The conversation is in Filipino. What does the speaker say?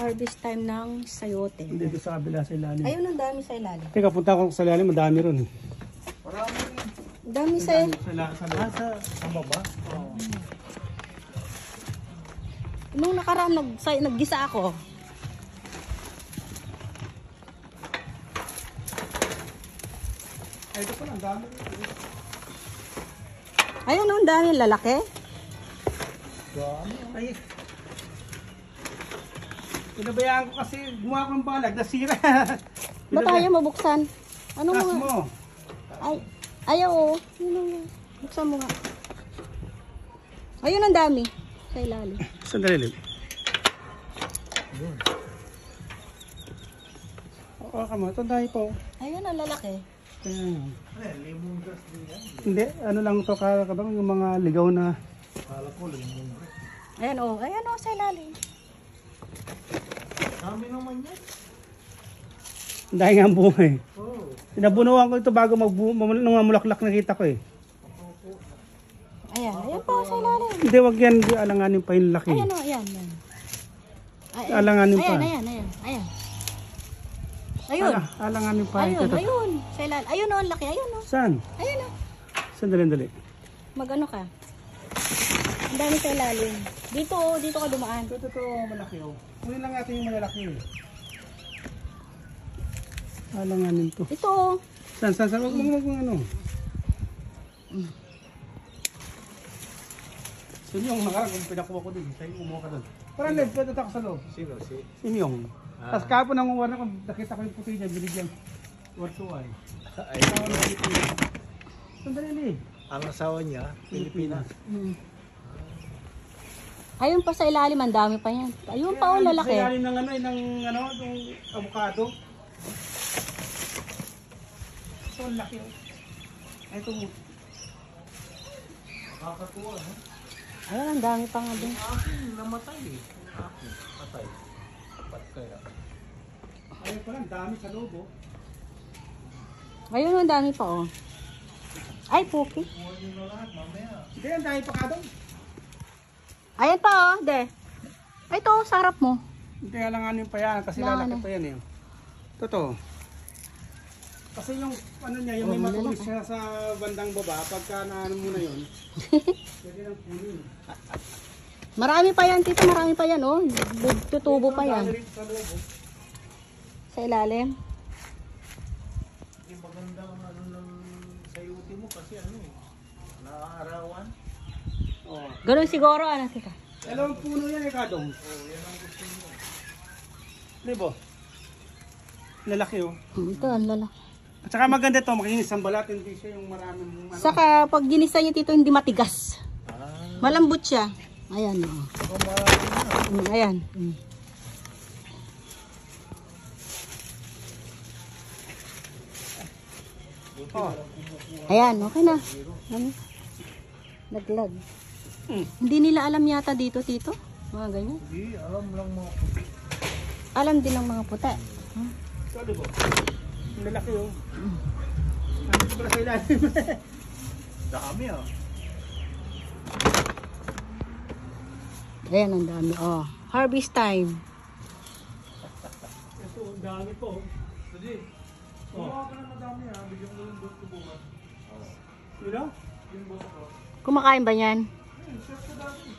Harvest time ng sayote. Hindi doon sa kabila sa ilalim. Ayun, ang dami sa ilalim. Teka, punta ko sa ilalim, madami ron. Ang dami sa Sa baba? Oo. Nung nakaraan, naggisa ako. Ay, ito pala, ang dami. Ayun, ang dami lalaki. Dami. Ay, pinabayaan ko kasi gumawa ko ng balag, nasira. Ba tayo mabuksan? Ano Tas mo? mo. Ay, ayaw. Buksan mo nga. Ayun, ang dami. Sa ilalim. Sandali lang. Oo, kamo. Ito dahil po. Ayun, ang lalaki. Ayan. Hindi, ano lang ito kakabang yung mga ligaw na. Ayan, oh. Ayan, oh, sa ilalim. Dami naman yan. Dahil nga ang bunga eh. Oh. Pinabunuan ko ito bago nung mamulaklak nakita ko eh. Ayan, ayan po, sa ilalim. Hindi, wag yan. Alanganin pa yung laki. Ayan, oh, ayan. Ay, Alanganin pa. Ayan. Ayun. Alanganin pa. Ayun, Ito. ayun. Sa ilalim. Ayun, oh, ang laki. Ayun, oh. Saan? Ayun, oh. Sandali. Mag-ano ka? Ang dami sa ilalim. Dito, oh, dito ka dumaan. Ito, malaki oh. Kunin lang natin yung malalaki eh. Alanganin to. Ito, oh. Saan? Wag mo ano. Sino yung nakarang kung pinakuha ko din? Sa'yo umuha ka doon. Parang live, pwede ako sa loob. Sino? Simyong. Tapos kahapon ang uwan ko, nakita ko yung puti niya, binigyan. Warsuay. Ay, Sandali live. ang asawa niya, Pilipinas. Ayun pa sa ilalim, ang dami pa yan. Ayun pa, oh, lalaki. Sa ilalim ng ng avocado. Ito, ang laki. Ito mo. Nakakatuwa, ha? Ayun, ang dami pa nga din. Akin, namatay eh. Akin, patay. Dapat kaya. Ayun pala, ang dami sa loob oh. Ayun, ang dami pa, oh. Ay, puki. Kuha nyo na lahat, mamaya. Hindi, ang dami pa ka doon. Ayan pa, oh, de. Ay, ito, sarap mo. Hindi, alanganin pa yan, kasi lalaki pa yan eh. Totoo. Kasi yung ano niya, yung may matulis siya sa bandang baba, pagka naano mo na yun, pwede nang kunin. Marami pa yan, tito, marami pa yan, oh. Tutubo pa yan. Dami rin sa loob oh. Sa ilalim. Hindi maganda ang ano ng sayuti mo kasi ano eh. Naaarawan. Oh. Ganun siguro, ano, tita. Dalawang puno yan eh, Kadong. Oh, yan ang gusto mo. Diba? Lalaki oh. Ito, ang lalaki. At saka maganda to, makinis ang balat, hindi siya yung maraming ano. Saka, pag ginisa niya, tito, hindi matigas. Ah, Malambot siya. Ayan, oh. so marami na. Ayan. Oh. Ayan, okay na. Ano? Naglag. Hindi nila alam yata dito, tito. Mga ganyan. Hindi, alam lang mo. Alam din ng mga puti. Ito, diba? Ang lalaki oh. Ano ito pala sa ilalim? Dami ah. Ayan, ang dami. Oh, harvest time. Ito, ang dami po. Sige. Kumawa ka na madami ha. Bigyan ko yung boss ko bukas. You know? Yung boss ko. Kumakain ba yan? Chef ko dati.